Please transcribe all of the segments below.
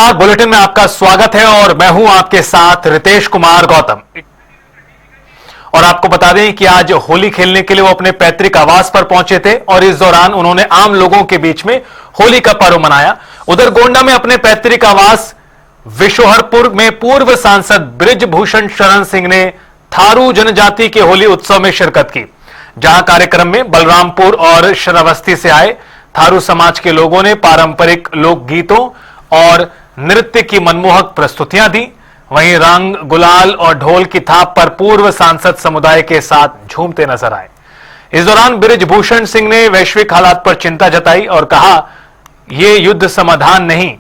नमस्कार, बुलेटिन में आपका स्वागत है और मैं हूं आपके साथ रितेश कुमार गौतम। और आपको बता दें कि आज होली खेलने के लिए वो अपने पैतृक आवास पर पहुंचे थे और इस दौरान उन्होंने आम लोगों के बीच में होली का पर्व मनाया। उधर गोंडा में अपने पैतृक आवास विशोहरपुर में पूर्व सांसद बृजभूषण शरण सिंह ने थारू जनजाति के होली उत्सव में शिरकत की, जहां कार्यक्रम में बलरामपुर और श्रावस्ती से आए थारू समाज के लोगों ने पारंपरिक लोकगीतों और नृत्य की मनमोहक प्रस्तुतियां दी। वहीं रंग, गुलाल और ढोल की थाप पर पूर्व सांसद समुदाय के साथ झूमते नजर आए। इस दौरान बृजभूषण सिंह ने वैश्विक हालात पर चिंता जताई और कहा, यह युद्ध समाधान नहीं।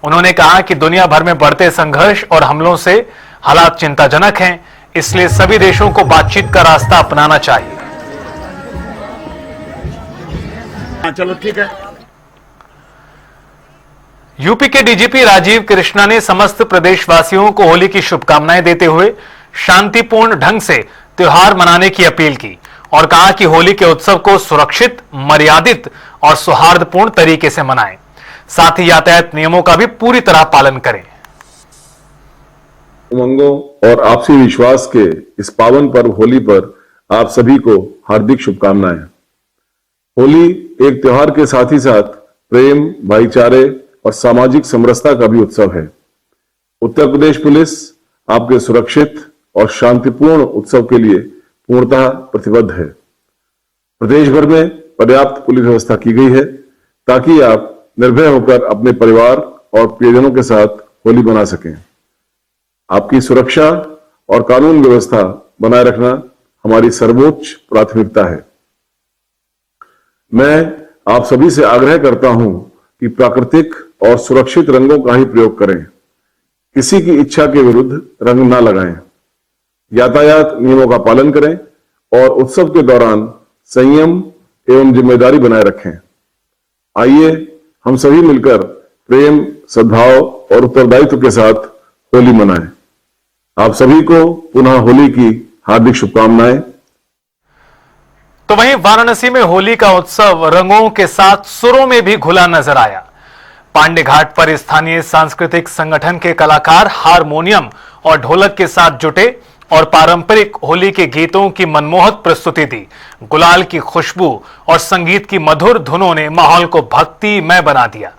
उन्होंने कहा कि दुनिया भर में बढ़ते संघर्ष और हमलों से हालात चिंताजनक हैं, इसलिए सभी देशों को बातचीत का रास्ता अपनाना चाहिए। चलो ठीक है। यूपी के डीजीपी राजीव कृष्णा ने समस्त प्रदेशवासियों को होली की शुभकामनाएं देते हुए शांतिपूर्ण ढंग से त्योहार मनाने की अपील की और कहा कि होली के उत्सव को सुरक्षित, मर्यादित और सौहार्दपूर्ण तरीके से मनाएं, साथ ही यातायात नियमों का भी पूरी तरह पालन करें। उमंगों और आपसी विश्वास के इस पावन पर्व होली पर आप सभी को हार्दिक शुभकामनाएं। होली एक त्योहार के साथ ही साथ प्रेम, भाईचारे और सामाजिक समरसता का भी उत्सव है। उत्तर प्रदेश पुलिस आपके सुरक्षित और शांतिपूर्ण उत्सव के लिए पूर्णतः प्रतिबद्ध है। प्रदेश भर में पर्याप्त पुलिस व्यवस्था की गई है ताकि आप निर्भय होकर अपने परिवार और प्रियजनों के साथ होली मना सकें। आपकी सुरक्षा और कानून व्यवस्था बनाए रखना हमारी सर्वोच्च प्राथमिकता है। मैं आप सभी से आग्रह करता हूं कि प्राकृतिक और सुरक्षित रंगों का ही प्रयोग करें। किसी की इच्छा के विरुद्ध रंग ना लगाएं। यातायात नियमों का पालन करें और उत्सव के दौरान संयम एवं जिम्मेदारी बनाए रखें। आइए हम सभी मिलकर प्रेम, सद्भाव और उत्तरदायित्व के साथ होली मनाएं। आप सभी को पुनः होली की हार्दिक शुभकामनाएं। तो वहीं वाराणसी में होली का उत्सव रंगों के साथ सुरों में भी घुला नजर आया। पांडे घाट पर स्थानीय सांस्कृतिक संगठन के कलाकार हारमोनियम और ढोलक के साथ जुटे और पारंपरिक होली के गीतों की मनमोहक प्रस्तुति दी। गुलाल की खुशबू और संगीत की मधुर धुनों ने माहौल को भक्तिमय बना दिया।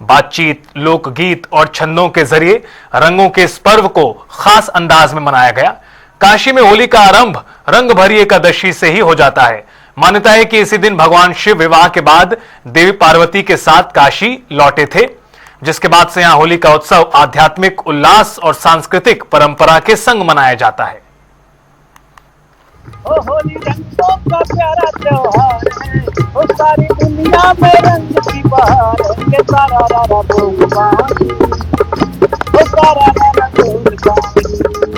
बातचीत, लोकगीत और छंदों के जरिए रंगों के इस पर्व को खास अंदाज में मनाया गया। काशी में होली का आरंभ रंग भरी एकादशी से ही हो जाता है। मान्यता है कि इसी दिन भगवान शिव विवाह के बाद देवी पार्वती के साथ काशी लौटे थे, जिसके बाद से यहां होली का उत्सव आध्यात्मिक उल्लास और सांस्कृतिक परंपरा के संग मनाया जाता है। होली रंगों का प्यारा त्योहार है, ओ सारी दुनिया में रंग की बहार है, के सारा रारा बोल पानी, ओ सारा रारा बोल पानी।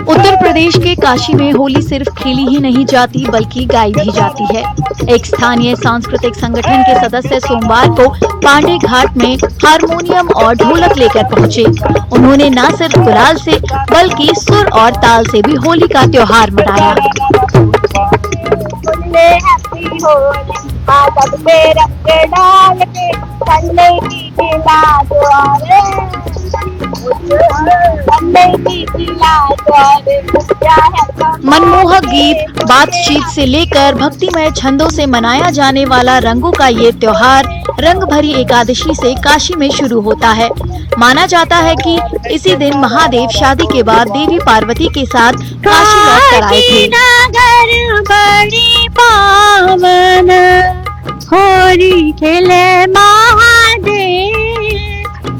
उत्तर प्रदेश के काशी में होली सिर्फ खेली ही नहीं जाती बल्कि गाई भी जाती है। एक स्थानीय सांस्कृतिक संगठन के सदस्य सोमवार को पांडे घाट में हारमोनियम और ढोलक लेकर पहुंचे। उन्होंने न सिर्फ गुलाल से बल्कि सुर और ताल से भी होली का त्योहार मनाया। मनमोहक गीत, बातचीत से लेकर भक्तिमय छंदों से मनाया जाने वाला रंगों का ये त्योहार रंग भरी एकादशी से काशी में शुरू होता है। माना जाता है कि इसी दिन महादेव शादी के बाद देवी पार्वती के साथ काशी लौट कर आए थे। होली खेले महादेव,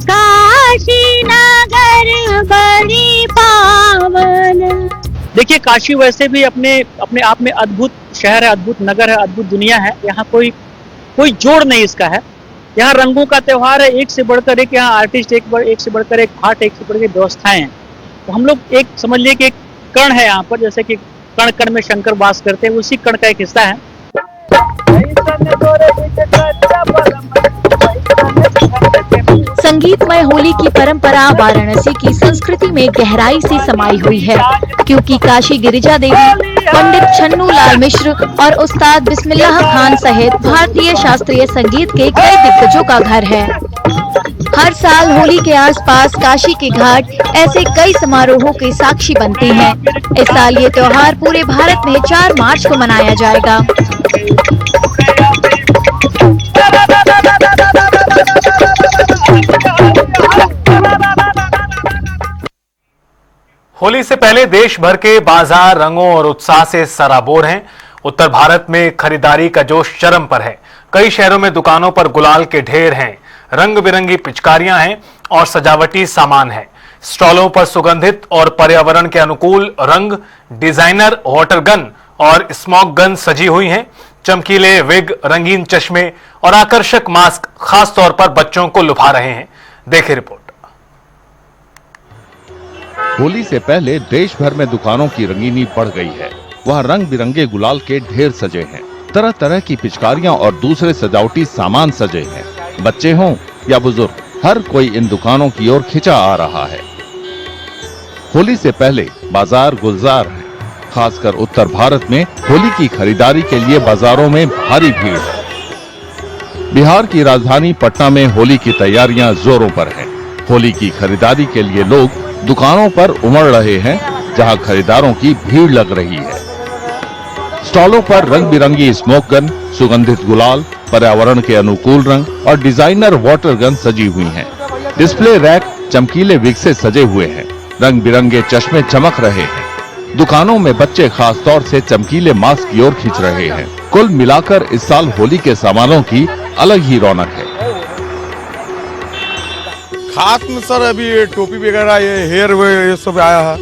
काशी नगर बड़ी पावन। देखिए, काशी वैसे भी अपने आप में अद्भुत शहर है, अद्भुत नगर है, अद्भुत दुनिया है। यहाँ कोई जोड़ नहीं इसका है। यहाँ रंगों का त्योहार है, एक से बढ़कर एक। यहाँ आर्टिस्ट एक से बढ़कर एक, घाट एक से बढ़कर व्यवस्थाएं हैं। तो हम लोग एक समझ लिए कि एक कण है यहाँ पर, जैसे कि कण कण में शंकर वास करते हैं, उसी कण का एक हिस्सा है। संगीतमय होली की परंपरा वाराणसी की संस्कृति में गहराई से समाई हुई है, क्योंकि काशी गिरिजा देवी, पंडित छन्नू लाल मिश्र और उस्ताद बिस्मिल्लाह खान सहित भारतीय शास्त्रीय संगीत के कई दिग्गजों का घर है। हर साल होली के आसपास काशी के घाट ऐसे कई समारोहों के साक्षी बनते हैं। इस साल ये त्योहार पूरे भारत में 4 मार्च को मनाया जाएगा। होली से पहले देश भर के बाजार रंगों और उत्साह से सराबोर हैं। उत्तर भारत में खरीदारी का जोश चरम पर है। कई शहरों में दुकानों पर गुलाल के ढेर हैं, रंग बिरंगी पिचकारियां हैं और सजावटी सामान है। स्टॉलों पर सुगंधित और पर्यावरण के अनुकूल रंग, डिजाइनर वाटर गन और स्मोक गन सजी हुई हैं। चमकीले विग, रंगीन चश्मे और आकर्षक मास्क खास तौर पर बच्चों को लुभा रहे हैं। देखिए रिपोर्ट। होली से पहले देश भर में दुकानों की रंगीनी बढ़ गई है। वहाँ रंग बिरंगे गुलाल के ढेर सजे हैं, तरह तरह की पिचकारियां और दूसरे सजावटी सामान सजे हैं। बच्चे हों या बुजुर्ग, हर कोई इन दुकानों की ओर खिंचा आ रहा है। होली से पहले बाजार गुलजार है। खासकर उत्तर भारत में होली की खरीदारी के लिए बाजारों में भारी भीड़ है। बिहार की राजधानी पटना में होली की तैयारियां जोरों पर हैं। होली की खरीदारी के लिए लोग दुकानों पर उमड़ रहे हैं, जहां खरीदारों की भीड़ लग रही है। स्टॉलों पर रंग बिरंगी स्मोक गन, सुगंधित गुलाल, पर्यावरण के अनुकूल रंग और डिजाइनर वाटर गन सजी हुई हैं। डिस्प्ले रैक चमकीले विग से सजे हुए हैं। रंग बिरंगे चश्मे चमक रहे हैं। दुकानों में बच्चे खास तौर से चमकीले मास्क की ओर खींच रहे हैं। कुल मिलाकर इस साल होली के सामानों की अलग ही रौनक है। खास में सर अभी टोपी वगैरह, ये हेयर ये सब आया है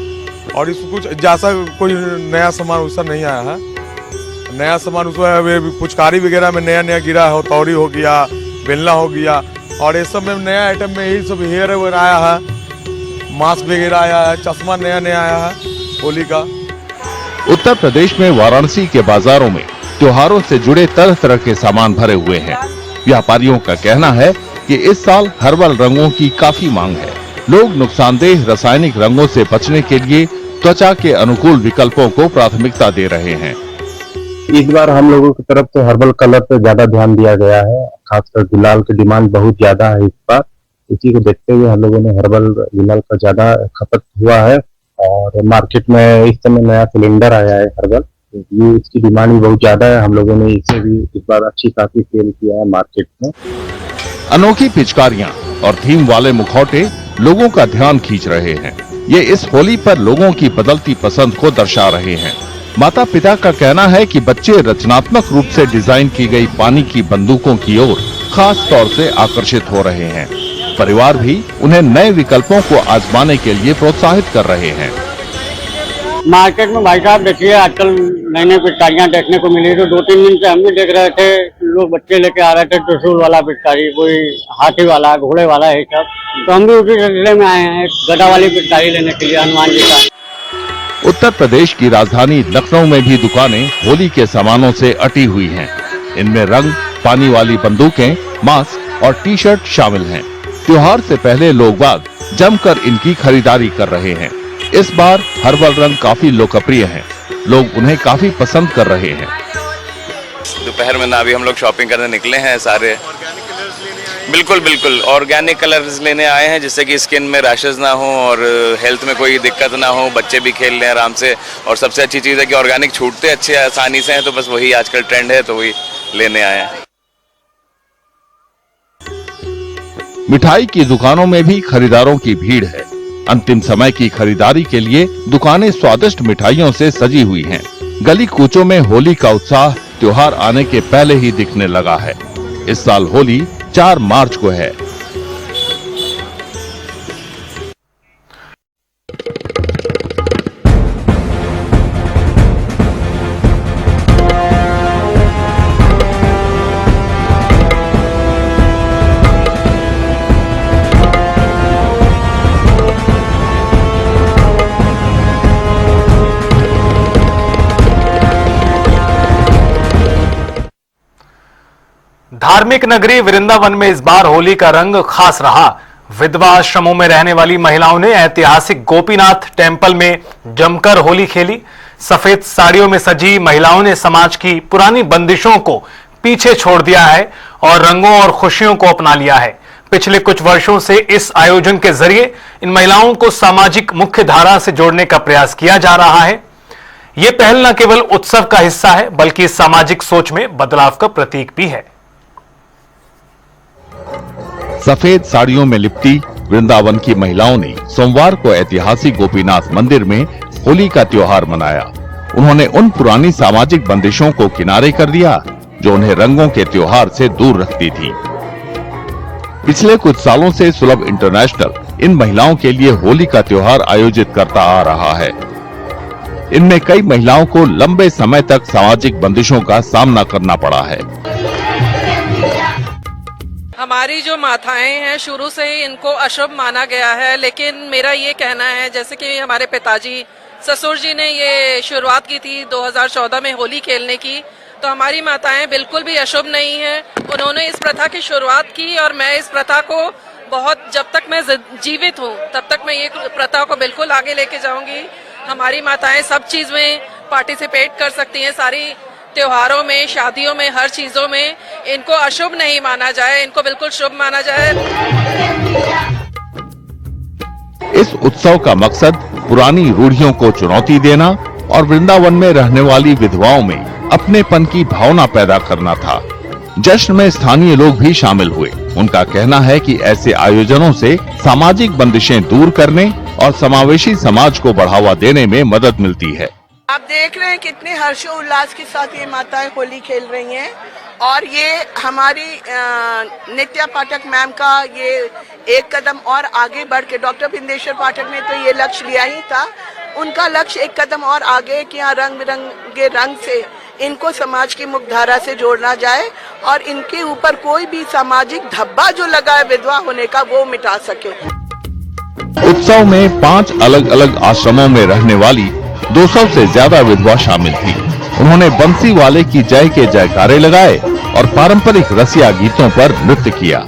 और इसमें कुछ जैसा कोई नया सामान वैसा नहीं आया है। नया सामान उसमें पुचकारी वगैरह में नया गिरा है, हथौड़ी हो गया, बेलना हो गया और ये सब में नया आइटम में यही सब हेयर वगैरह आया है, मास्क वगैरह आया है, चश्मा नया आया है होली का। उत्तर प्रदेश में वाराणसी के बाजारों में त्योहारों से जुड़े तरह तरह के सामान भरे हुए हैं। व्यापारियों का कहना है कि इस साल हर्बल रंगों की काफी मांग है। लोग नुकसानदेह रासायनिक रंगों से बचने के लिए त्वचा के अनुकूल विकल्पों को प्राथमिकता दे रहे हैं। इस बार हम लोगों की तरफ से हर्बल कलर पे ज्यादा ध्यान दिया गया है। खासकर गुलाल की डिमांड बहुत ज्यादा है इस बार। इसी को देखते हुए हम लोगों ने हर्बल गुलाल का ज्यादा खपत हुआ है और मार्केट में इस समय नया सिलेंडर आया है हर्बल, ये इसकी डिमांड भी बहुत ज्यादा है। हम लोगों ने इसे भी इस बार अच्छी खासी सेल किया है मार्केट में। अनोखी पिचकारियां और थीम वाले मुखौटे लोगों का ध्यान खींच रहे हैं। ये इस होली पर लोगों की बदलती पसंद को दर्शा रहे हैं। माता पिता का कहना है कि बच्चे रचनात्मक रूप से डिजाइन की गई पानी की बंदूकों की ओर खास तौर से आकर्षित हो रहे हैं। परिवार भी उन्हें नए विकल्पों को आजमाने के लिए प्रोत्साहित कर रहे हैं। मार्केट में भाई साहब देखिए, आजकल नई नई पिचकारियां देखने को मिली। तो 2-3 दिन से हम भी देख रहे थे, लोग बच्चे लेके आ रहे थे त्रिशूल वाला पिचकारी, कोई हाथी वाला, घोड़े वाला है सब। तो हम भी उसी सिलसिले में आए हैं गदा वाली पिचकारी लेने के लिए हनुमान जी का। उत्तर प्रदेश की राजधानी लखनऊ में भी दुकानें होली के सामानों से अटी हुई हैं। इनमें रंग, पानी वाली बंदूकें, मास्क और टी शर्ट शामिल हैं। त्योहार से पहले लोग बाग जमकर इनकी खरीदारी कर रहे हैं। इस बार हर्बल रंग काफी लोकप्रिय हैं। लोग उन्हें काफी पसंद कर रहे हैं। दोपहर में ना अभी हम लोग शॉपिंग करने निकले हैं सारे। बिल्कुल ऑर्गेनिक कलर्स लेने आए हैं, जिससे कि स्किन में रैशेज ना हो और हेल्थ में कोई दिक्कत ना हो, बच्चे भी खेल लें आराम से। और सबसे अच्छी चीज़ है कि ऑर्गेनिक छूटते अच्छे आसानी से हैं, तो बस वही आजकल ट्रेंड है, तो वही लेने आए हैं। मिठाई की दुकानों में भी खरीदारों की भीड़ है। अंतिम समय की खरीदारी के लिए दुकानें स्वादिष्ट मिठाइयों से सजी हुई हैं। गली कूचों में होली का उत्साह त्योहार आने के पहले ही दिखने लगा है। इस साल होली 4 मार्च को है। धार्मिक नगरी वृंदावन में इस बार होली का रंग खास रहा। विधवा आश्रमों में रहने वाली महिलाओं ने ऐतिहासिक गोपीनाथ टेम्पल में जमकर होली खेली। सफेद साड़ियों में सजी महिलाओं ने समाज की पुरानी बंदिशों को पीछे छोड़ दिया है और रंगों और खुशियों को अपना लिया है। पिछले कुछ वर्षों से इस आयोजन के जरिए इन महिलाओं को सामाजिक मुख्य धारा से जोड़ने का प्रयास किया जा रहा है। यह पहल न केवल उत्सव का हिस्सा है बल्कि सामाजिक सोच में बदलाव का प्रतीक भी है। सफेद साड़ियों में लिपटी वृंदावन की महिलाओं ने सोमवार को ऐतिहासिक गोपीनाथ मंदिर में होली का त्योहार मनाया। उन्होंने उन पुरानी सामाजिक बंदिशों को किनारे कर दिया जो उन्हें रंगों के त्योहार से दूर रखती थी। पिछले कुछ सालों से सुलभ इंटरनेशनल इन महिलाओं के लिए होली का त्योहार आयोजित करता आ रहा है। इनमें कई महिलाओं को लंबे समय तक सामाजिक बंदिशों का सामना करना पड़ा है। हमारी जो माताएं हैं शुरू से ही इनको अशुभ माना गया है, लेकिन मेरा ये कहना है जैसे कि हमारे पिताजी ससुर जी ने ये शुरुआत की थी 2014 में होली खेलने की, तो हमारी माताएं बिल्कुल भी अशुभ नहीं है। उन्होंने इस प्रथा की शुरुआत की और मैं इस प्रथा को बहुत, जब तक मैं जीवित हूँ तब तक मैं ये प्रथा को बिल्कुल आगे लेके जाऊंगी। हमारी माताएं सब चीज में पार्टिसिपेट कर सकती हैं, सारी त्योहारों में, शादियों में, हर चीजों में। इनको अशुभ नहीं माना जाए, इनको बिल्कुल शुभ माना जाए। इस उत्सव का मकसद पुरानी रूढ़ियों को चुनौती देना और वृंदावन में रहने वाली विधवाओं में अपनेपन की भावना पैदा करना था। जश्न में स्थानीय लोग भी शामिल हुए। उनका कहना है कि ऐसे आयोजनों से सामाजिक बंदिशें दूर करने और समावेशी समाज को बढ़ावा देने में मदद मिलती है। आप देख रहे हैं कितने हर्षोल्लास के साथ ये माताएं होली खेल रही हैं और ये हमारी नित्या पाठक मैम का ये एक कदम और आगे बढ़ के, डॉक्टर बिंदेश्वर पाठक ने तो ये लक्ष्य लिया ही था, उनका लक्ष्य एक कदम और आगे कि यहाँ रंग बिरंगे रंग से इनको समाज की मुख्यधारा से जोड़ना जाए और इनके ऊपर कोई भी सामाजिक धब्बा जो लगा है विधवा होने का वो मिटा सके। उत्सव में 5 अलग अलग आश्रमों में रहने वाली 200 से ज्यादा विधवा शामिल थी। उन्होंने बंसी वाले की जय के जयकारे लगाए और पारंपरिक रसिया गीतों पर नृत्य किया।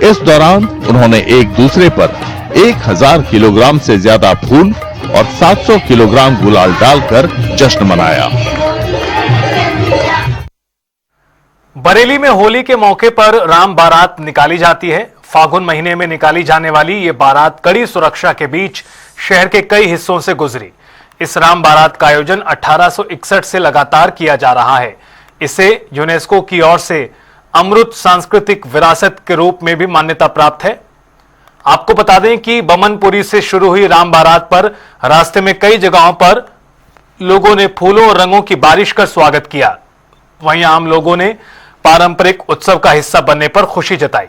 इस दौरान उन्होंने एक दूसरे पर 1000 किलोग्राम से ज्यादा फूल और 700 किलोग्राम गुलाल डालकर जश्न मनाया। बरेली में होली के मौके पर राम बारात निकाली जाती है। फागुन महीने में निकाली जाने वाली ये बारात कड़ी सुरक्षा के बीच शहर के कई हिस्सों से गुजरी। इस राम बारात का आयोजन 1861 से लगातार किया जा रहा है। इसे यूनेस्को की ओर से अमृत सांस्कृतिक विरासत के रूप में भी मान्यता प्राप्त है। आपको बता दें कि बमनपुरी से शुरू हुई राम बारात पर रास्ते में कई जगहों पर लोगों ने फूलों और रंगों की बारिश कर स्वागत किया। वहीं आम लोगों ने पारंपरिक उत्सव का हिस्सा बनने पर खुशी जताई।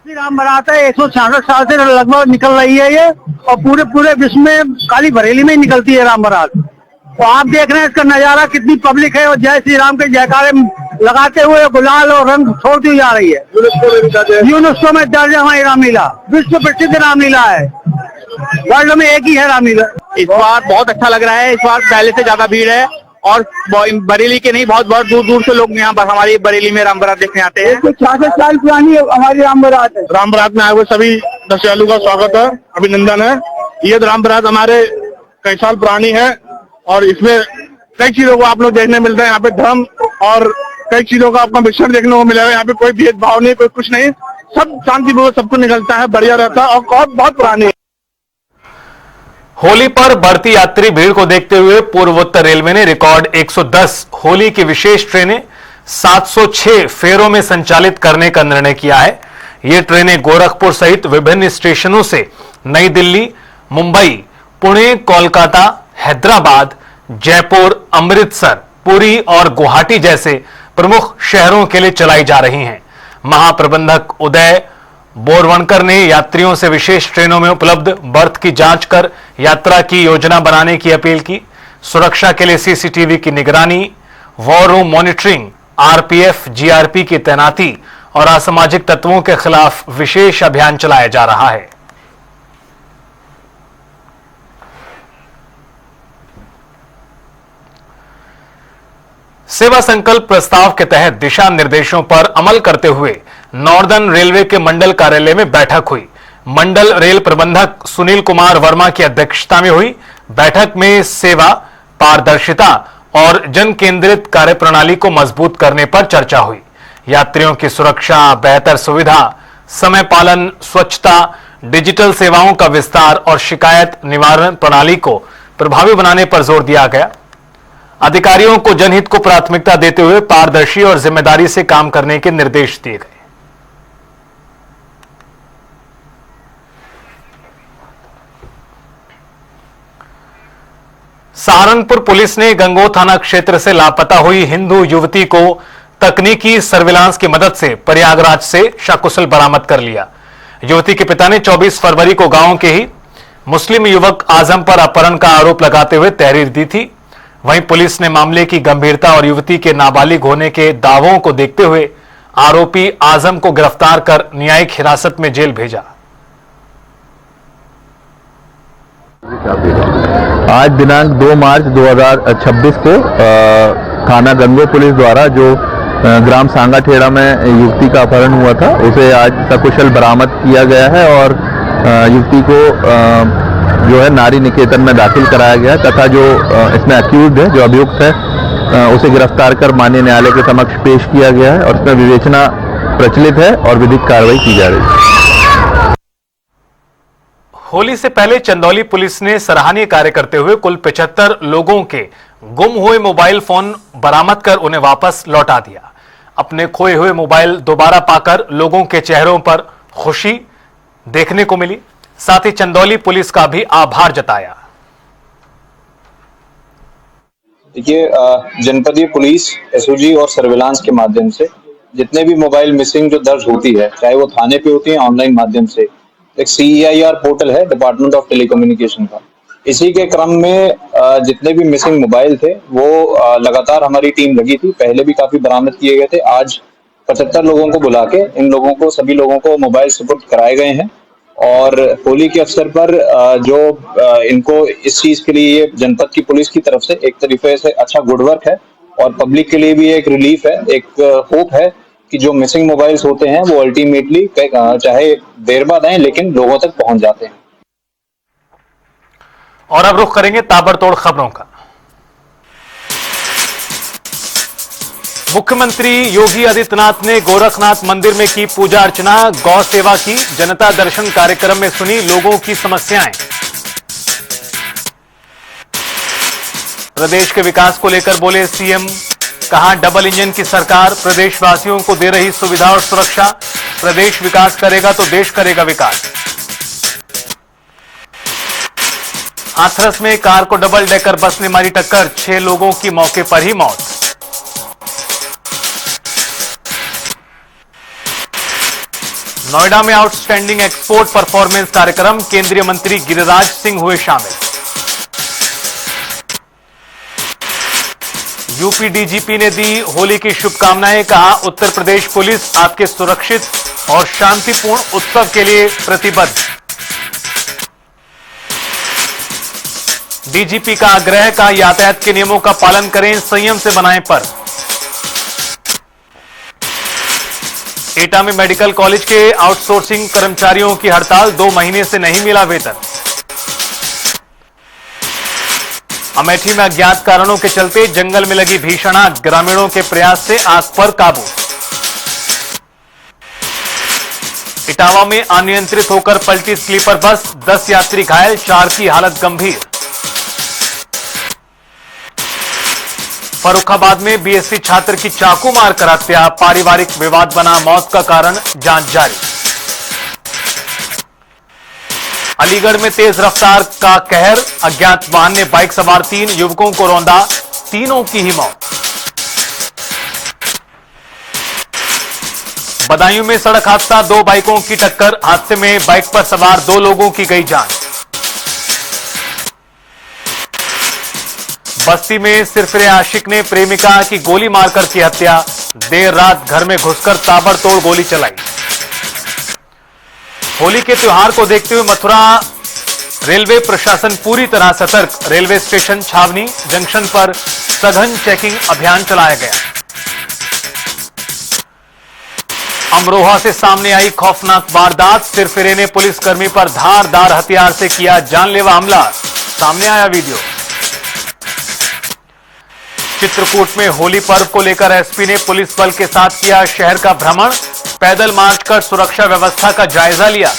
राम बारात है, 166 साल से लगभग निकल रही है ये, और पूरे विश्व में खाली बरेली में ही निकलती है राम बारात। तो आप देख रहे हैं इसका नजारा, कितनी पब्लिक है और जय श्री राम के जयकारे लगाते हुए गुलाल और रंग छोड़ती जा रही है। यूनेस्को में दर्ज है हमारी रामलीला, विश्व प्रसिद्ध रामलीला है, वर्ल्ड में एक ही है रामलीला। इस बार बहुत अच्छा लग रहा है। इस बार पहले से ज्यादा भीड़ है और बरेली के नहीं, बहुत दूर से लोग यहाँ पर हमारी बरेली में राम बारात देखने आते हैं। 66 साल पुरानी हमारी राम बारात है। राम बारात में आए हुए सभी दशयालु का स्वागत है, अभिनंदन है। ये राम बारात हमारे कई साल पुरानी है और इसमें कई चीजों को आप लोग देखने मिलते हैं। यहाँ पे धर्म और कई चीजों का आपको मिश्रण देखने को मिलेगा। यहाँ पे कोई भेदभाव नहीं, कोई कुछ नहीं, सब शांतिपूर्वक सबको निकलता है, बढ़िया रहता है और बहुत पुरानी है। होली पर बढ़ती यात्री भीड़ को देखते हुए पूर्वोत्तर रेलवे ने रिकॉर्ड 110 होली की विशेष ट्रेनें 706 फेरों में संचालित करने का निर्णय किया है। ये ट्रेनें गोरखपुर सहित विभिन्न स्टेशनों से नई दिल्ली, मुंबई, पुणे, कोलकाता, हैदराबाद, जयपुर, अमृतसर, पुरी और गुवाहाटी जैसे प्रमुख शहरों के लिए चलाई जा रही हैं। महाप्रबंधक उदय बोरवणकर ने यात्रियों से विशेष ट्रेनों में उपलब्ध बर्थ की जांच कर यात्रा की योजना बनाने की अपील की। सुरक्षा के लिए सीसीटीवी की निगरानी, war room monitoring, RPF, GRP की तैनाती और असामाजिक तत्वों के खिलाफ विशेष अभियान चलाया जा रहा है। सेवा संकल्प प्रस्ताव के तहत दिशा निर्देशों पर अमल करते हुए नॉर्दर्न रेलवे के मंडल कार्यालय में बैठक हुई। मंडल रेल प्रबंधक सुनील कुमार वर्मा की अध्यक्षता में हुई बैठक में सेवा, पारदर्शिता और जन केंद्रित कार्यप्रणाली को मजबूत करने पर चर्चा हुई। यात्रियों की सुरक्षा, बेहतर सुविधा, समय पालन, स्वच्छता, डिजिटल सेवाओं का विस्तार और शिकायत निवारण प्रणाली को प्रभावी बनाने पर जोर दिया गया। अधिकारियों को जनहित को प्राथमिकता देते हुए पारदर्शी और जिम्मेदारी से काम करने के निर्देश दिए गए। सहारनपुर पुलिस ने गंगोह थाना क्षेत्र से लापता हुई हिंदू युवती को तकनीकी सर्विलांस की मदद से प्रयागराज से सकुशल बरामद कर लिया। युवती के पिता ने 24 फरवरी को गांव के ही मुस्लिम युवक आजम पर अपहरण का आरोप लगाते हुए तहरीर दी थी। वहीं पुलिस ने मामले की गंभीरता और युवती के नाबालिग होने के दावों को देखते हुए आरोपी आजम को गिरफ्तार कर न्यायिक हिरासत में जेल भेजा। आज दिनांक 2 मार्च 2026 को थाना गंगोह पुलिस द्वारा जो ग्राम सांगाठेड़ा में युवती का अपहरण हुआ था उसे आज सकुशल बरामद किया गया है और युवती को जो है नारी निकेतन में दाखिल कराया गया तथा जो इसमें अक्यूज्ड है, जो अभियुक्त है, उसे गिरफ्तार कर माननीय न्यायालय के समक्ष पेश किया गया है और इसमें विवेचना प्रचलित है और विधिक कार्रवाई की जा रही है। होली से पहले चंदौली पुलिस ने सराहनीय कार्य करते हुए कुल 75 लोगों के गुम हुए मोबाइल फोन बरामद कर उन्हें वापस लौटा दिया। अपने खोए हुए मोबाइल दोबारा पाकर लोगों के चेहरों पर खुशी देखने को मिली। साथ ही चंदौली पुलिस का भी आभार जताया। देखिए, जनपदीय पुलिस एसओजी और सर्विलांस के माध्यम से जितने भी मोबाइल मिसिंग जो दर्ज होती है, चाहे वो थाने पे होती है ऑनलाइन माध्यम से, एक CEIR पोर्टल है डिपार्टमेंट ऑफ टेलीकम्युनिकेशन का, इसी के क्रम में जितने भी मिसिंग मोबाइल थे वो लगातार हमारी टीम लगी थी। पहले भी काफी बरामद किए गए थे। आज 75 लोगों को बुला के इन लोगों को, सभी लोगों को मोबाइल सुपुर्द कराए गए हैं और होली के अवसर पर जो इनको इस चीज के लिए ये जनपद की पुलिस की तरफ से एक तरीके से अच्छा गुड वर्क है और पब्लिक के लिए भी एक रिलीफ है, एक होप है कि जो मिसिंग मोबाइल्स होते हैं वो अल्टीमेटली चाहे देर बाद आए लेकिन लोगों तक पहुंच जाते हैं। और अब रुख करेंगे ताबड़तोड़ खबरों का। मुख्यमंत्री योगी आदित्यनाथ ने गोरखनाथ मंदिर में की पूजा अर्चना, गौ सेवा की। जनता दर्शन कार्यक्रम में सुनी लोगों की समस्याएं। प्रदेश के विकास को लेकर बोले सीएम, कहा डबल इंजन की सरकार प्रदेशवासियों को दे रही सुविधा और सुरक्षा। प्रदेश विकास करेगा तो देश करेगा विकास। हाथरस में कार को डबल डेकर बस ने मारी टक्कर, 6 लोगों की मौके पर ही मौत। नोएडा में आउटस्टैंडिंग एक्सपोर्ट परफॉर्मेंस कार्यक्रम, केंद्रीय मंत्री गिरिराज सिंह हुए शामिल। यूपी डीजीपी ने दी होली की शुभकामनाएं, कहा उत्तर प्रदेश पुलिस आपके सुरक्षित और शांतिपूर्ण उत्सव के लिए प्रतिबद्ध। डीजीपी का आग्रह, का यातायात के नियमों का पालन करें, संयम से बनाएं पर्व। एटा में मेडिकल कॉलेज के आउटसोर्सिंग कर्मचारियों की हड़ताल, 2 महीने से नहीं मिला वेतन। अमेठी में अज्ञात कारणों के चलते जंगल में लगी भीषण आग, ग्रामीणों के प्रयास से आग पर काबू। इटावा में अनियंत्रित होकर पलटी स्लीपर बस, 10 यात्री घायल, 4 की हालत गंभीर। फर्रुखाबाद में बीएससी छात्र की चाकू मारकर हत्या, पारिवारिक विवाद बना मौत का कारण, जांच जारी। अलीगढ़ में तेज रफ्तार का कहर, अज्ञात वाहन ने बाइक सवार 3 युवकों को रौंदा, तीनों की ही मौत। बदायूं में सड़क हादसा, 2 बाइकों की टक्कर, हादसे में बाइक पर सवार 2 लोगों की गई जान। बस्ती में सिरफिरे आशिक ने प्रेमिका की गोली मारकर की हत्या, देर रात घर में घुसकर ताबड़तोड़ गोली चलाई। होली के त्योहार को देखते हुए मथुरा रेलवे प्रशासन पूरी तरह सतर्क, रेलवे स्टेशन, छावनी, जंक्शन पर सघन चेकिंग अभियान चलाया गया। अमरोहा से सामने आई खौफनाक वारदात, सिरफिरे ने पुलिसकर्मी पर धारदार हथियार से किया जानलेवा हमला, सामने आया वीडियो। चित्रकूट में होली पर्व को लेकर एसपी ने पुलिस बल के साथ किया शहर का भ्रमण, पैदल मार्च कर सुरक्षा व्यवस्था का जायजा लिया।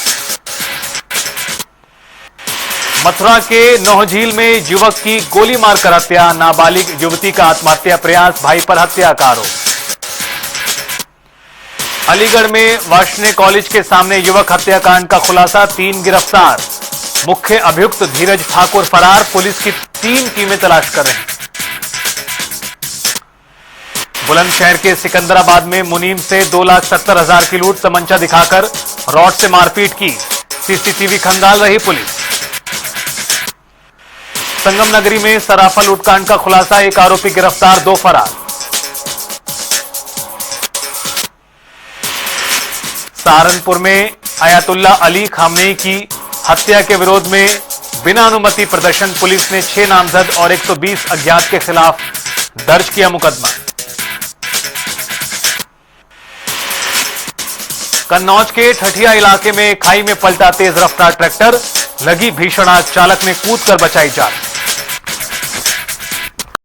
मथुरा के नौहझील में युवक की गोली मारकर हत्या, नाबालिग युवती का आत्महत्या प्रयास, भाई पर हत्या का आरोप। अलीगढ़ में वार्ष्णेय कॉलेज के सामने युवक हत्याकांड का खुलासा, 3 गिरफ्तार, मुख्य अभियुक्त धीरज ठाकुर फरार, पुलिस की 3 टीमें तलाश कर रही हैं। बुलंदशहर के सिकंदराबाद में मुनीम से 2,70,000 की लूट, तमंचा दिखाकर रॉड से मारपीट की, सीसीटीवी खंगाल रही पुलिस। संगम नगरी में सराफा लूटकांड का खुलासा, 1 आरोपी गिरफ्तार, 2 फरार। सहारनपुर में अयातुल्ला अली खामनेई की हत्या के विरोध में बिना अनुमति प्रदर्शन, पुलिस ने 6 नामजद और 120 अज्ञात के खिलाफ दर्ज किया मुकदमा। कन्नौज के ठठिया इलाके में खाई में पलटा तेज रफ्तार ट्रैक्टर, लगी भीषण आग, चालक ने कूदकर बचाई जान।